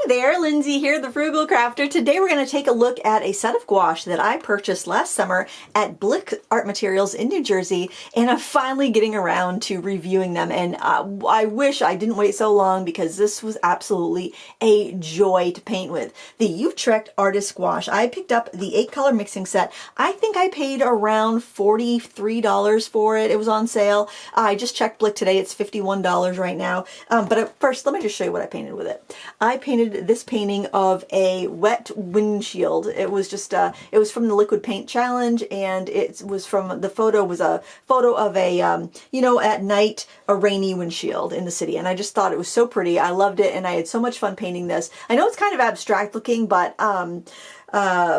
Hi there, Lindsay here, the Frugal Crafter. Today we're going to take a look at a set of gouache that I purchased last summer at Blick Art Materials in New Jersey, and I'm finally getting around to reviewing them. And I wish I didn't wait so long because this was absolutely a joy to paint with. The Utrecht Artists Gouache. I picked up the 8-color mixing set. I think I paid around $43 for it. It was on sale. I just checked Blick today. It's $51 right now. But first, let me just show you what I painted with it. I painted this painting of a wet windshield. It was just it was from the liquid paint challenge, and it was from the photo was a photo of a you know, at night, a rainy windshield in the city, and I just thought it was so pretty. I loved it, and I had so much fun painting this. I know it's kind of abstract looking, but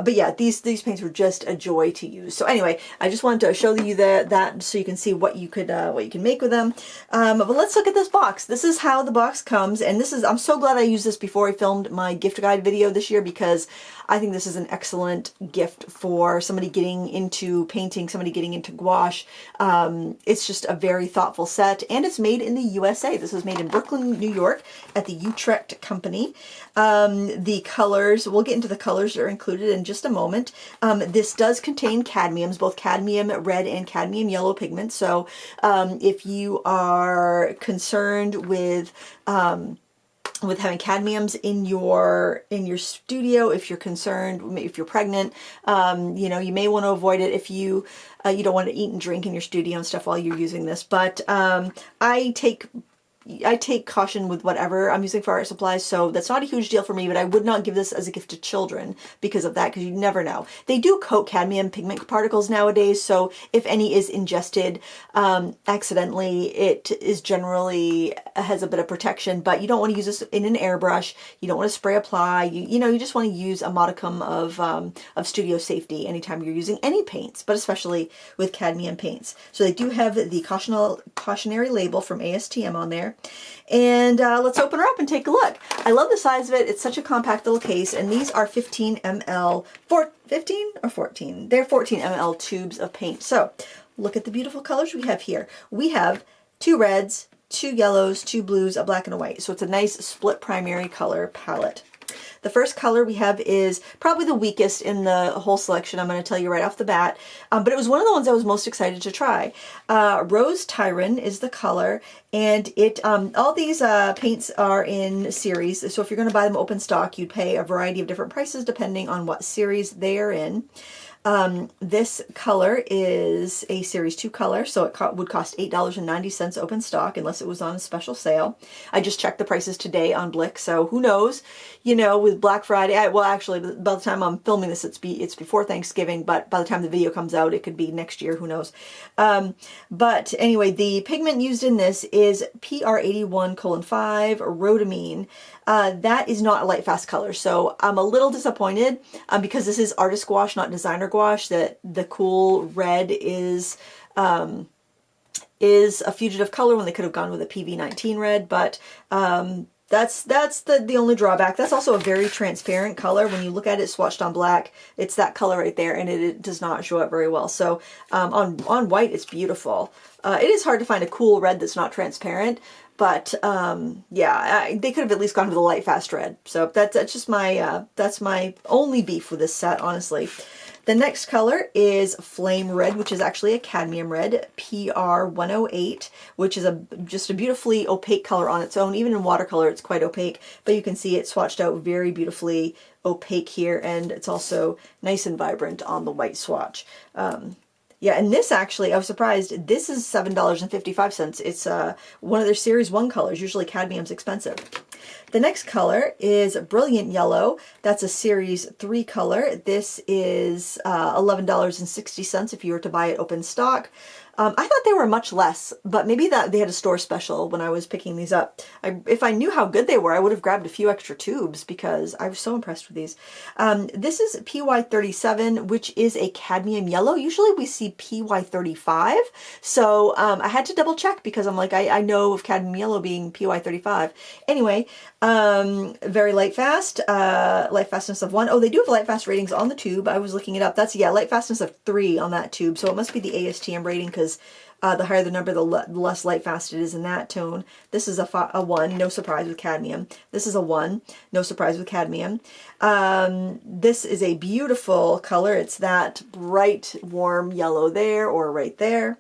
yeah, these paints were just a joy to use. So anyway, I just wanted to show you that so you can see what you can make with them. But let's look at this box. This is how the box comes, and this is, I'm so glad I used this before I filmed my gift guide video this year, because I think this is an excellent gift for somebody getting into painting, somebody getting into gouache. It's just a very thoughtful set, and it's made in the USA. This was made in Brooklyn, New York at the Utrecht company. The colors, we'll get into the colors that are included in just a moment. This does contain cadmiums, both cadmium red and cadmium yellow pigment. So if you are concerned with having cadmiums in your studio, if you're concerned, if you're pregnant, you know, you may want to avoid it if you you don't want to eat and drink in your studio and stuff while you're using this. But I take caution with whatever I'm using for art supplies, so that's not a huge deal for me, but I would not give this as a gift to children because of that, because you never know. They do coat cadmium pigment particles nowadays, so if any is ingested accidentally, it is generally has a bit of protection, but you don't want to use this in an airbrush. You don't want to spray apply. You know, you just want to use a modicum of studio safety anytime you're using any paints, but especially with cadmium paints. So they do have the cautionary label from ASTM on there. And let's open her up and take a look. I love the size of it. It's such a compact little case, and these are 15 ml, 15 or 14? They're 14 ml tubes of paint. So look at the beautiful colors we have here. We have 2 reds, 2 yellows, 2 blues, a black and a white. So it's a nice split primary color palette. The first color we have is probably the weakest in the whole selection, I'm going to tell you right off the bat, but it was one of the ones I was most excited to try. Rose Tyrien is the color, and it all these paints are in series, so if you're going to buy them open stock, you'd pay a variety of different prices depending on what series they are in. This color is a series 2 color, so it would cost $8.90 open stock unless it was on a special sale. I just checked the prices today on Blick, so who knows, you know, with Black Friday, well actually by the time I'm filming this it's before Thanksgiving, but by the time the video comes out it could be next year, who knows. But anyway, the pigment used in this is PR81:5 rhodamine. That is not a lightfast color, so I'm a little disappointed because this is artist gouache, not designer gouache. That the cool red is a fugitive color when they could have gone with a PV19 red, but that's the only drawback. That's also a very transparent color. When you look at it swatched on black, it's that color right there, and it does not show up very well. So on white, it's beautiful. It is hard to find a cool red that's not transparent. But yeah, they could have at least gone with a lightfast red. So that's just my that's my only beef with this set, honestly. The next color is Flame Red, which is actually a cadmium red, PR108, which is just a beautifully opaque color on its own. Even in watercolor, it's quite opaque, but you can see it swatched out very beautifully opaque here, and it's also nice and vibrant on the white swatch. Yeah, and this actually, I was surprised, this is $7.55. It's one of their Series 1 colors. Usually cadmium's expensive. The next color is Brilliant Yellow. That's a Series 3 color. This is $11.60 if you were to buy it open stock. I thought they were much less, but maybe that they had a store special when I was picking these up. If I knew how good they were, I would have grabbed a few extra tubes because I was so impressed with these. This is PY37, which is a cadmium yellow. Usually we see PY35, so I had to double check because I'm like, I know of cadmium yellow being PY35. Anyway, very light fast, light fastness of 1. Oh, they do have light fast ratings on the tube. I was looking it up. That's, yeah, light fastness of 3 on that tube, so it must be the ASTM rating because The higher the number, the less light fast it is in that tone. This is a 1, no surprise with cadmium. This is a 1, no surprise with cadmium. This is a beautiful color. It's that bright, warm yellow there, or right there.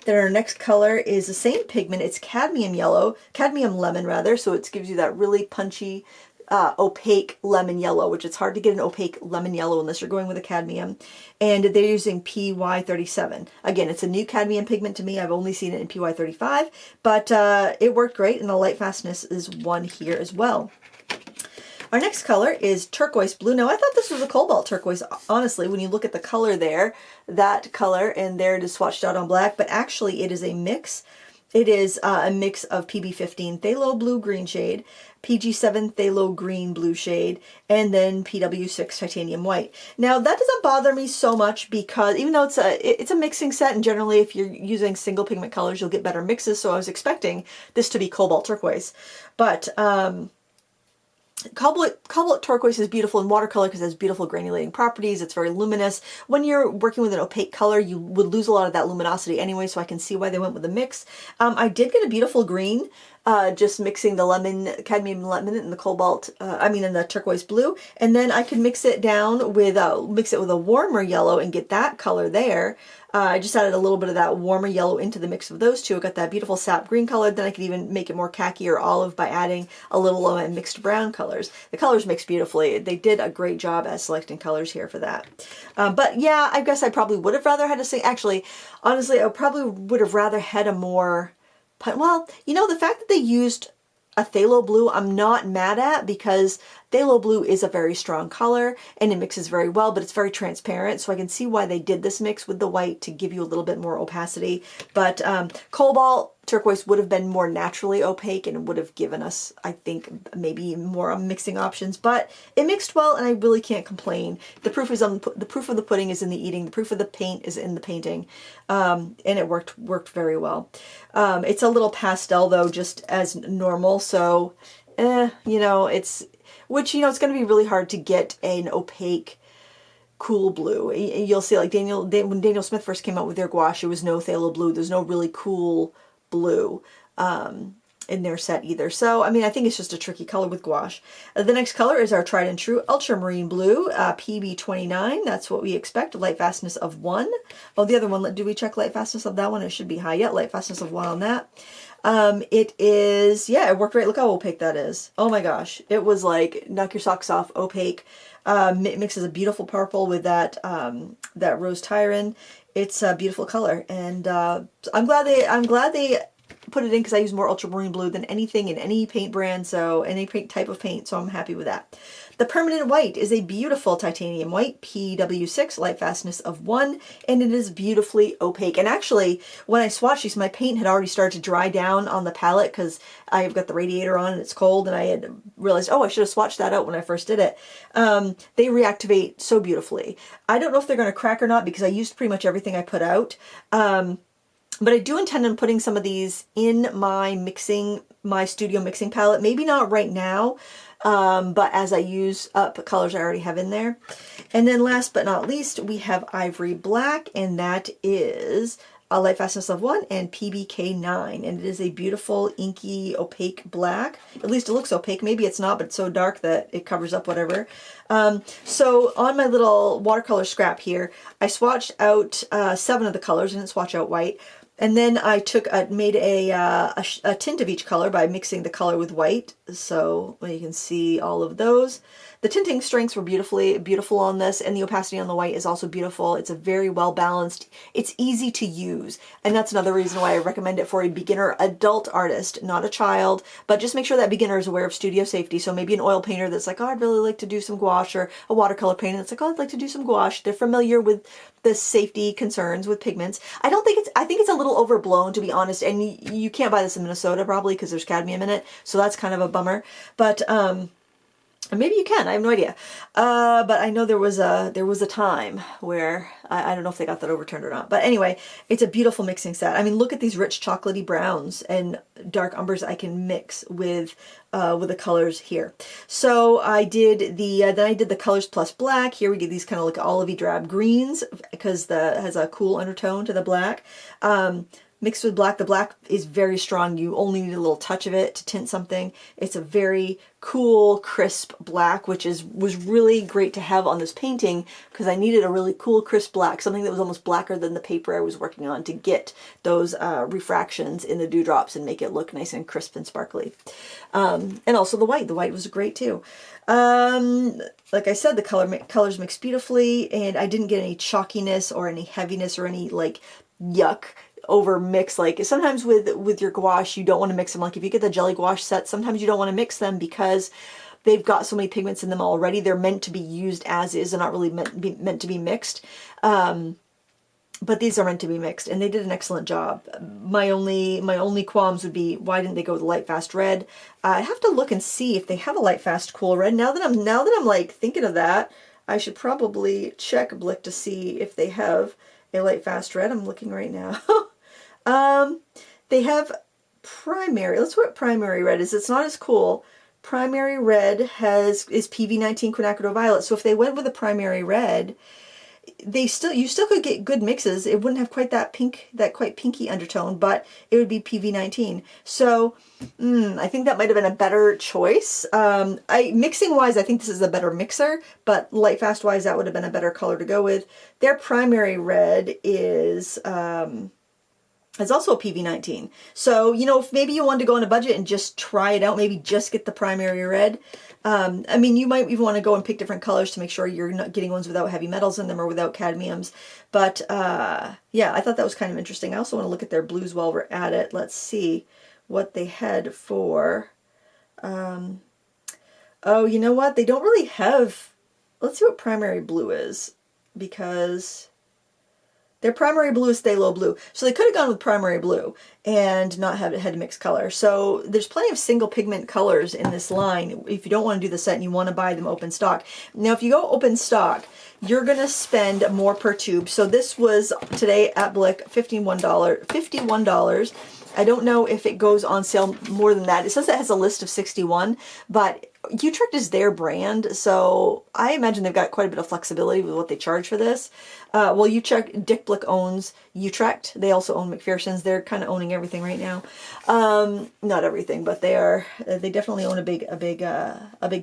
Then our next color is the same pigment. It's cadmium yellow, cadmium lemon rather, so it gives you that really punchy, opaque lemon yellow, which it's hard to get an opaque lemon yellow unless you're going with a cadmium. And they're using PY37. Again, it's a new cadmium pigment to me. I've only seen it in PY35, but it worked great, and the light fastness is 1 here as well. Our next color is turquoise blue. Now, I thought this was a cobalt turquoise, honestly, when you look at the color there, that color, and there it is swatched out on black, but actually it is a mix. It is a mix of PB15 phthalo blue green shade, PG7 phthalo green blue shade, and then PW6 titanium white. Now, that doesn't bother me so much because even though it's a mixing set, and generally if you're using single pigment colors, you'll get better mixes, so I was expecting this to be cobalt turquoise. But cobalt turquoise is beautiful in watercolor because it has beautiful granulating properties. It's very luminous. When you're working with an opaque color, you would lose a lot of that luminosity anyway, so I can see why they went with a mix. I did get a beautiful green, just mixing the cadmium lemon and the cobalt, and the turquoise blue. And then I could mix it down with, mix it with a warmer yellow and get that color there. I just added a little bit of that warmer yellow into the mix of those two. I got that beautiful sap green color. Then I could even make it more khaki or olive by adding a little of my mixed brown colors. The colors mix beautifully. They did a great job at selecting colors here for that. But yeah, I guess I probably would have rather had to say, actually, honestly, I probably would have rather had a more, well, you know, the fact that they used a phthalo blue, I'm not mad at, because phthalo blue is a very strong color and it mixes very well, but it's very transparent. So I can see why they did this mix with the white to give you a little bit more opacity. But cobalt turquoise would have been more naturally opaque and would have given us, I think, maybe more mixing options. But it mixed well, and I really can't complain. The proof of the pudding is in the eating. The proof of the paint is in the painting, and it worked very well. It's a little pastel though, just as normal. So, you know, it's going to be really hard to get an opaque cool blue. You'll see, like when Daniel Smith first came out with their gouache, it was no phthalo blue. There's no really cool blue in their set either. So, I mean, I think it's just a tricky color with gouache. The next color is our tried and true ultramarine blue, PB29. That's what we expect. Light fastness of 1. Oh, the other one, do we check light fastness of that one? It should be high. Yeah, light fastness of 1 on that. It is, yeah, it worked right. Look how opaque that is. Oh my gosh. It was like knock your socks off opaque. It mixes a beautiful purple with that rose Tyrien. It's a beautiful color, and I'm glad they put it in because I use more ultramarine blue than anything in any paint brand, so any type of paint, so I'm happy with that. The permanent white is a beautiful titanium white, PW6, light fastness of 1, and it is beautifully opaque. And actually, when I swatched these, my paint had already started to dry down on the palette because I've got the radiator on and it's cold, and I had realized, oh, I should have swatched that out when I first did it. They reactivate so beautifully. I don't know if they're going to crack or not because I used pretty much everything I put out. But I do intend on putting some of these in my studio mixing palette. Maybe not right now, but as I use up colors I already have in there. And then last but not least, we have ivory black, and that is a light fastness of 1 and PBK9. And it is a beautiful, inky, opaque black. At least it looks opaque. Maybe it's not, but it's so dark that it covers up whatever. So on my little watercolor scrap here, I swatched out 7 of the colors. I didn't swatch out white. And then I made a tint of each color by mixing the color with white. So you can see all of those. The tinting strengths were beautiful on this, and the opacity on the white is also beautiful. It's a very well balanced. It's easy to use, and that's another reason why I recommend it for a beginner adult artist, not a child. But just make sure that beginner is aware of studio safety. So maybe an oil painter that's like, oh, I'd really like to do some gouache, or a watercolor painter that's like, oh, I'd like to do some gouache. They're familiar with the safety concerns with pigments. I think it's a little overblown, to be honest, and you can't buy this in Minnesota probably because there's cadmium in it, so that's kind of a bummer. But Maybe you can, I have no idea. But I know there was a time where, I don't know if they got that overturned or not. But anyway, it's a beautiful mixing set. I mean, look at these rich chocolatey browns and dark umbers I can mix with the colors here. So I did then I did the colors plus black. Here we did these kind of like olivey drab greens because has a cool undertone to the black. Mixed with black. The black is very strong. You only need a little touch of it to tint something. It's a very cool, crisp black, which was really great to have on this painting because I needed a really cool, crisp black, something that was almost blacker than the paper I was working on to get those refractions in the dewdrops and make it look nice and crisp and sparkly. And also the white. The white was great too. Like I said, the colors mix beautifully, and I didn't get any chalkiness or any heaviness or any like yuck over mix. Like sometimes with your gouache, you don't want to mix them. Like if you get the jelly gouache set, sometimes you don't want to mix them because they've got so many pigments in them already. They're meant to be used as is. They're not really meant to be mixed. But these are meant to be mixed, and they did an excellent job. My only qualms would be, why didn't they go with the lightfast red? I have to look and see if they have a lightfast cool red. Now that I'm like thinking of that, I should probably check Blick to see if they have a lightfast red. I'm looking right now. They have primary. Let's see what primary red is. It's not as cool. Primary red is PV19 quinacridone violet. So if they went with a primary red, you still could get good mixes. It wouldn't have quite that quite pinky undertone, but it would be PV19. So I think that might have been a better choice. Mixing wise, I think this is a better mixer, but lightfast wise, that would have been a better color to go with. Their primary red is also a PV19. So, you know, if maybe you wanted to go on a budget and just try it out, maybe just get the primary red. I mean, you might even want to go and pick different colors to make sure you're not getting ones without heavy metals in them or without cadmiums. But yeah, I thought that was kind of interesting. I also want to look at their blues while we're at it. Let's see what they had for... oh, you know what? They don't really have... Let's see what primary blue is, because... Their primary blue is Phthalo blue. So they could have gone with primary blue and not had to mix color. So there's plenty of single pigment colors in this line if you don't want to do the set and you want to buy them open stock. Now if you go open stock, you're going to spend more per tube. So this was today at Blick $51. I don't know if it goes on sale more than that. It says it has a list of 61, but Utrecht is their brand, so I imagine they've got quite a bit of flexibility with what they charge for this. Well, Dick Blick owns Utrecht. They also own McPherson's. They're kind of owning everything right now. Not everything, but they definitely own a big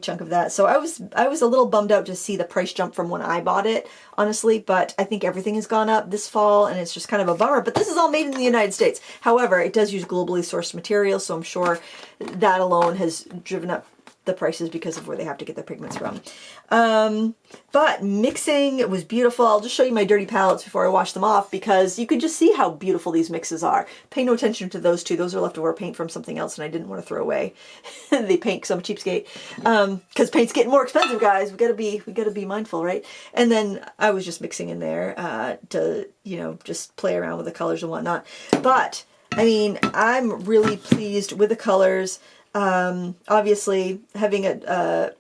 chunk of that. So I was a little bummed out to see the price jump from when I bought it, honestly, but I think everything has gone up this fall, and it's just kind of a bummer. But this is all made in the United States. However, it does use globally sourced materials, so I'm sure that alone has driven up the prices because of where they have to get their pigments from. But mixing was beautiful. I'll just show you my dirty palettes before I wash them off, because you can just see how beautiful these mixes are. Pay no attention to those two. Those are leftover paint from something else and I didn't want to throw away the paint because I'm a cheapskate. Because paint's getting more expensive, guys. We gotta be mindful, right? And then I was just mixing in there to, you know, just play around with the colors and whatnot. But I mean, I'm really pleased with the colors. Obviously having a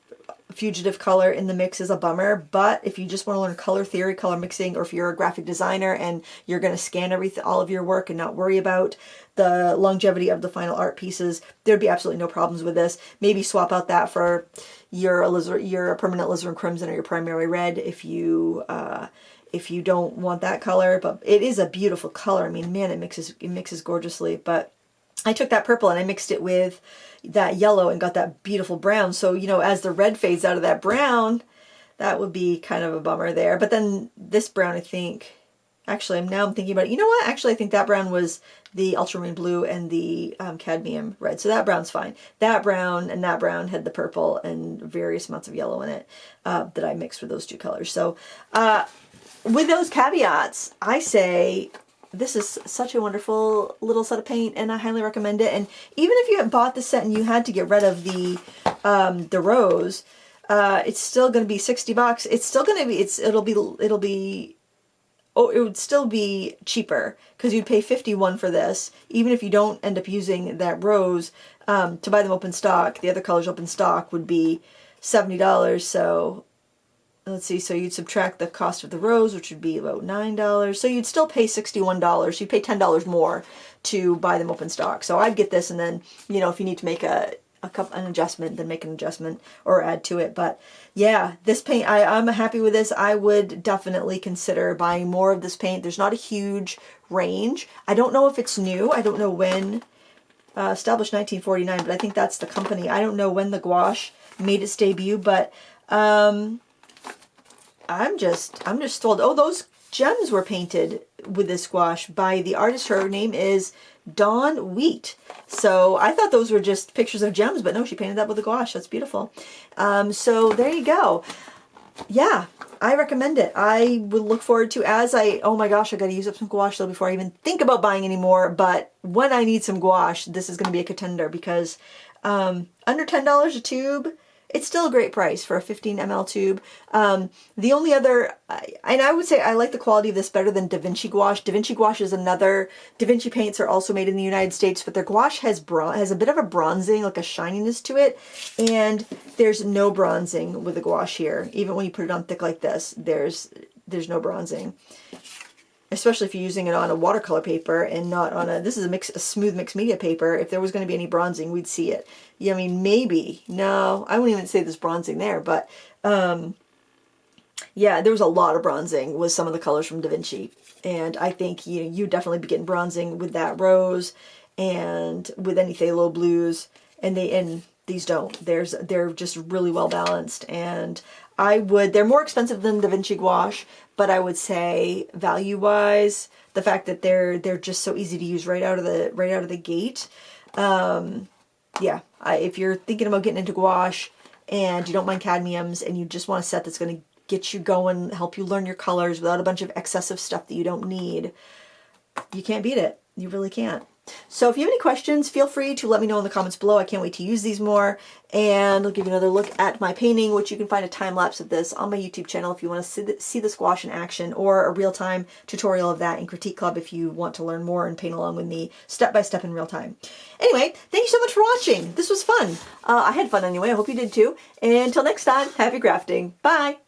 fugitive color in the mix is a bummer, but if you just want to learn color theory, color mixing, or if you're a graphic designer and you're going to scan all of your work and not worry about the longevity of the final art pieces, there'd be absolutely no problems with this. Maybe swap out that for your permanent alizarin crimson or your primary red if you don't want that color. But it is a beautiful color. I mean, man, it mixes gorgeously. But I took that purple and I mixed it with that yellow and got that beautiful brown. So, you know, as the red fades out of that brown, that would be kind of a bummer there. But then this brown, I think, actually, now I'm thinking about it. You know what? Actually, I think that brown was the ultramarine blue and the cadmium red. So that brown's fine. That brown and that brown had the purple and various amounts of yellow in it that I mixed with those two colors. So with those caveats, I say... This is such a wonderful little set of paint, and I highly recommend it. And even if you had bought the set and you had to get rid of the rose, it's still going to be $60. It's still going to be it would still be cheaper because you'd pay $51 for this, even if you don't end up using that rose. To buy them open stock, the other colors open stock would be $70. So let's see, so you'd subtract the cost of the rose, which would be about $9. So you'd still pay $61. You'd pay $10 more to buy them open stock. So I'd get this, and then, you know, if you need to make an adjustment, then make an adjustment or add to it. But yeah, this paint, I'm happy with this. I would definitely consider buying more of this paint. There's not a huge range. I don't know if it's new. I don't know when, established 1949, but I think that's the company. I don't know when the gouache made its debut, but I'm just thrilled. Oh, those gems were painted with this gouache by the artist. Her name is Dawn Wheat. So I thought those were just pictures of gems, but no, she painted that with a gouache. That's beautiful. So there you go. Yeah, I recommend it. I would look forward to, oh my gosh, I got to use up some gouache though before I even think about buying any more. But when I need some gouache, this is going to be a contender, because under $10 a tube, it's still a great price for a 15 ml tube. The only other, and I would say I like the quality of this better than Da Vinci gouache. Da Vinci gouache is another, Da Vinci paints are also made in the United States, but their gouache has a bit of a bronzing, like a shininess to it, and there's no bronzing with the gouache here. Even when you put it on thick like this, there's no bronzing. Especially if you're using it on a watercolor paper and not on this is a smooth mixed media paper. If there was going to be any bronzing, we'd see it. Yeah, I mean, maybe. No, I wouldn't even say there's bronzing there, but yeah, there was a lot of bronzing with some of the colors from Da Vinci. And I think you definitely be getting bronzing with that rose and with any phthalo blues, and these don't. They're just really well balanced, and they're more expensive than Da Vinci gouache, but I would say value-wise, the fact that they're just so easy to use right out of the gate. Yeah, if you're thinking about getting into gouache and you don't mind cadmiums and you just want a set that's going to get you going, help you learn your colors without a bunch of excessive stuff that you don't need, you can't beat it. You really can't. So if you have any questions, feel free to let me know in the comments below. I can't wait to use these more, and I'll give you another look at my painting, which you can find a time-lapse of this on my YouTube channel if you want to see the gouache in action, or a real-time tutorial of that in Critique Club if you want to learn more and paint along with me step-by-step in real time. Anyway, thank you so much for watching. This was fun. I had fun anyway. I hope you did too. And until next time, happy crafting. Bye!